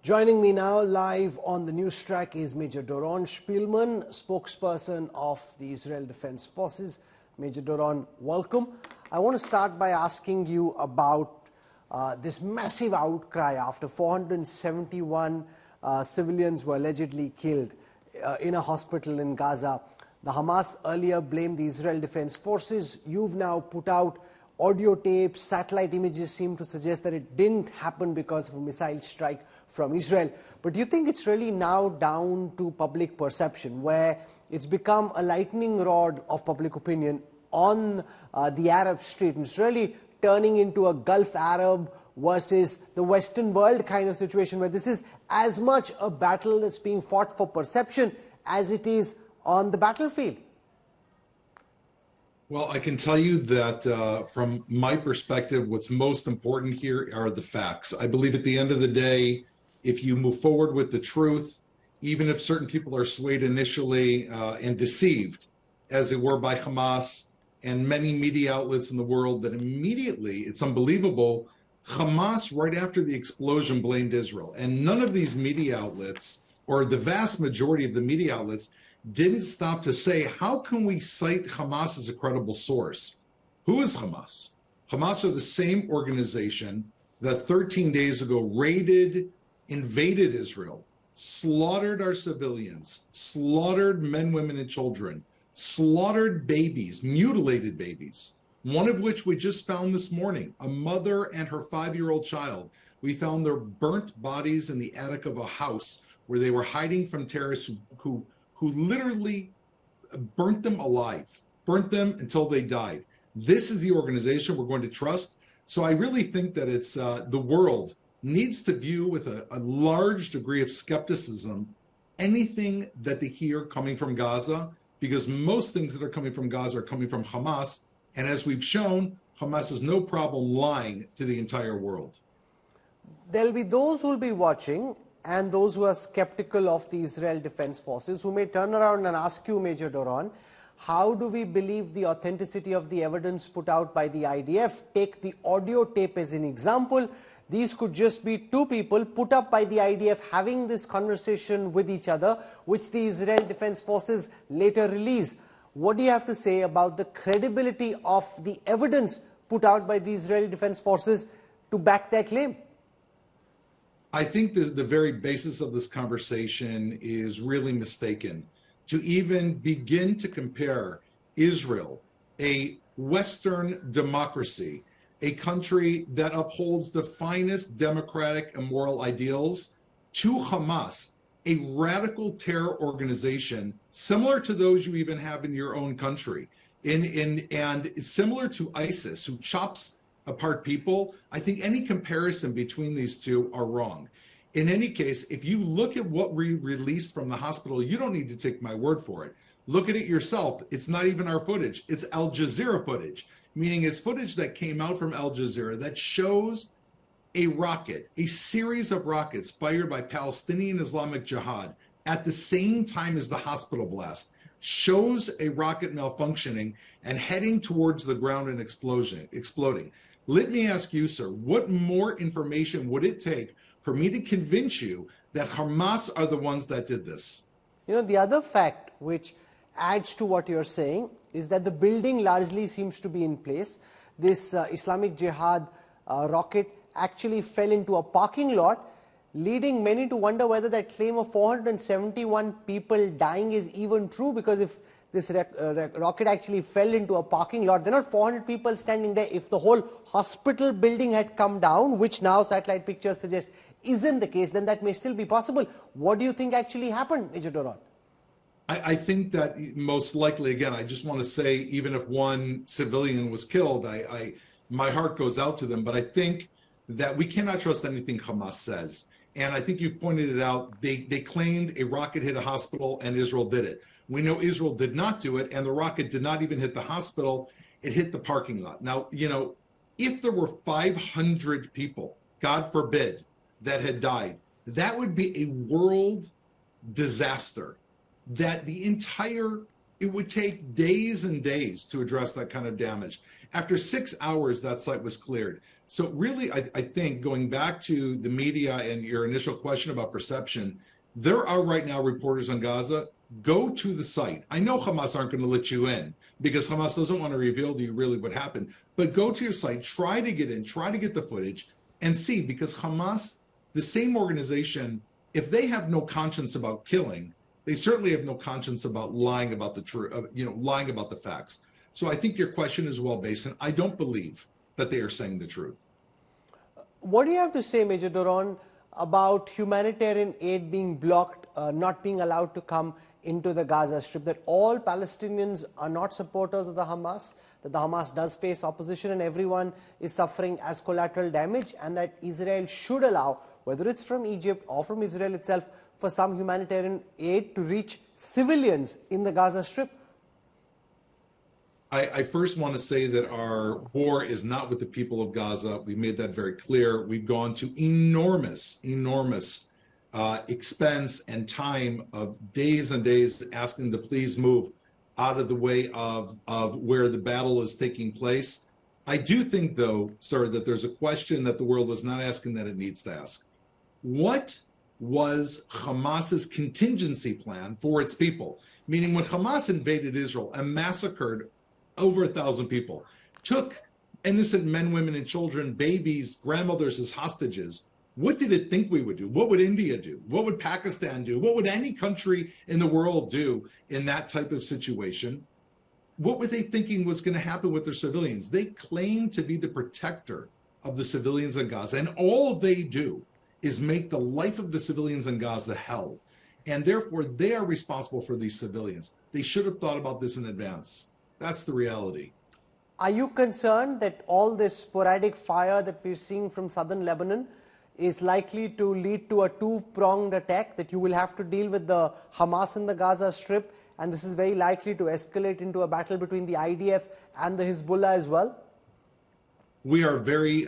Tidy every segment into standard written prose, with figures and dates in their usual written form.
Joining me now live on the news track is Major Doron Spielman, spokesperson of the Israel Defense Forces. Major Doron, welcome. I want to start by asking you about this massive outcry after 471 civilians were allegedly killed in a hospital in Gaza. The Hamas earlier blamed the Israel Defense Forces. You've now put out audio tapes, satellite images seem to suggest that it didn't happen because of a missile strike from Israel. But do you think it's really now down to public perception, where it's become a lightning rod of public opinion on the Arab street, and it's really turning into a Gulf Arab versus the Western world kind of situation, where this is as much a battle that's being fought for perception as it is on the battlefield? Well, I can tell you that from my perspective, what's most important here are the facts. I believe at the end of the day, if you move forward with the truth, even if certain people are swayed initially and deceived, as it were, by Hamas and many media outlets in the world, that immediately, it's unbelievable, Hamas, right after the explosion, blamed Israel. And none of these media outlets, or the vast majority of the media outlets, didn't stop to say, how can we cite Hamas as a credible source? Who is Hamas? Hamas are the same organization that 13 days ago invaded Israel, slaughtered our civilians, slaughtered men, women, and children, slaughtered babies, mutilated babies, one of which we just found this morning, a mother and her 5-year-old child. We found their burnt bodies in the attic of a house where they were hiding from terrorists who literally burnt them alive, burnt them until they died. This is the organization we're going to trust. So I really think that it's the world needs to view with a large degree of skepticism anything that they hear coming from Gaza, because most things that are coming from Gaza are coming from Hamas. And as we've shown, Hamas has no problem lying to the entire world. There'll be those who will be watching and those who are skeptical of the Israel Defense Forces, who may turn around and ask you, Major Doron, how do we believe the authenticity of the evidence put out by the IDF? Take the audio tape as an example. These could just be two people put up by the IDF having this conversation with each other, which the Israel Defense Forces later release. What do you have to say about the credibility of the evidence put out by the Israeli Defense Forces to back their claim? I think the very basis of this conversation is really mistaken. To even begin to compare Israel, a Western democracy, a country that upholds the finest democratic and moral ideals, to Hamas, a radical terror organization similar to those you even have in your own country, and similar to ISIS, who chops apart people, I think any comparison between these two are wrong. In any case, if you look at what we released from the hospital, you don't need to take my word for it. Look at it yourself. It's not even our footage. It's Al Jazeera footage, meaning it's footage that came out from Al Jazeera that shows a rocket, a series of rockets fired by Palestinian Islamic Jihad at the same time as the hospital blast, shows a rocket malfunctioning and heading towards the ground and exploding. Let me ask you, sir, what more information would it take for me to convince you that Hamas are the ones that did this? You know, the other fact which adds to what you're saying is that the building largely seems to be in place. This Islamic Jihad rocket actually fell into a parking lot, leading many to wonder whether that claim of 471 people dying is even true, because if this rocket actually fell into a parking lot, there are not 400 people standing there. If the whole hospital building had come down, which now satellite pictures suggest isn't the case, then that may still be possible. What do you think actually happened, Major Doron? I think that most likely, again, I just want to say, even if one civilian was killed, my heart goes out to them. But I think that we cannot trust anything Hamas says. And I think you've pointed it out. They claimed a rocket hit a hospital and Israel did it. We know Israel did not do it, and the rocket did not even hit the hospital. It hit the parking lot. Now, you know, if there were 500 people, God forbid, that had died, that would be a world disaster. That it would take days and days to address that kind of damage. After 6 hours, that site was cleared. So really, I think going back to the media and your initial question about perception, there are right now reporters on Gaza. Go to the site. I know Hamas aren't going to let you in because Hamas doesn't want to reveal to you really what happened. But go to your site, try to get in, try to get the footage and see, because Hamas, the same organization, if they have no conscience about killing, they certainly have no conscience about lying about the truth, lying about the facts. So I think your question is well based, and I don't believe that they are saying the truth. What do you have to say, Major Doron, about humanitarian aid being blocked, not being allowed to come into the Gaza Strip, that all Palestinians are not supporters of the Hamas, that the Hamas does face opposition and everyone is suffering as collateral damage, and that Israel should allow, whether it's from Egypt or from Israel itself, for some humanitarian aid to reach civilians in the Gaza Strip? I first want to say that our war is not with the people of Gaza. We made that very clear. We've gone to enormous expense and time of days and days asking them to please move out of the way of where the battle is taking place. I do think, though, sir, that there's a question that the world is not asking that it needs to ask. What was Hamas's contingency plan for its people? Meaning, when Hamas invaded Israel and massacred over 1,000 people, took innocent men, women, and children, babies, grandmothers as hostages, what did it think we would do? What would India do? What would Pakistan do? What would any country in the world do in that type of situation? What were they thinking was going to happen with their civilians? They claim to be the protector of the civilians in Gaza, and all they do is make the life of the civilians in Gaza hell. And therefore, they are responsible for these civilians. They should have thought about this in advance. That's the reality. Are you concerned that all this sporadic fire that we're seeing from southern Lebanon is likely to lead to a two-pronged attack, that you will have to deal with the Hamas in the Gaza Strip, and this is very likely to escalate into a battle between the IDF and the Hezbollah as well? We are very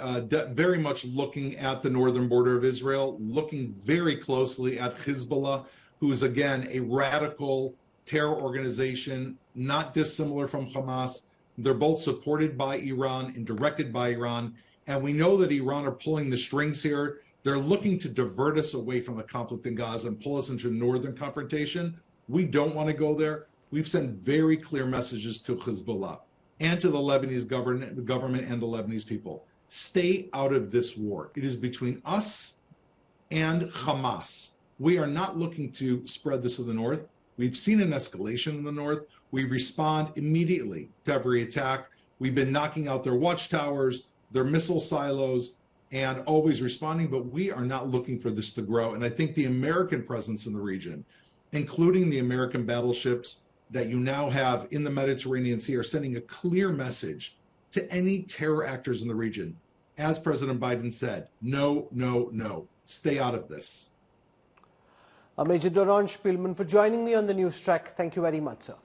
much looking at the northern border of Israel, looking very closely at Hezbollah, who is, again, a radical terror organization, not dissimilar from Hamas. They're both supported by Iran and directed by Iran. And we know that Iran are pulling the strings here. They're looking to divert us away from the conflict in Gaza and pull us into northern confrontation. We don't want to go there. We've sent very clear messages to Hezbollah and to the Lebanese government and the Lebanese people. Stay out of this war. It is between us and Hamas. We are not looking to spread this to the north. We've seen an escalation in the north. We respond immediately to every attack. We've been knocking out their watchtowers, their missile silos, and always responding, but we are not looking for this to grow. And I think the American presence in the region, including the American battleships that you now have in the Mediterranean Sea, are sending a clear message to any terror actors in the region. As President Biden said, no, no, no, stay out of this. Major Doron Spielman, for joining me on the news track. Thank you very much, sir.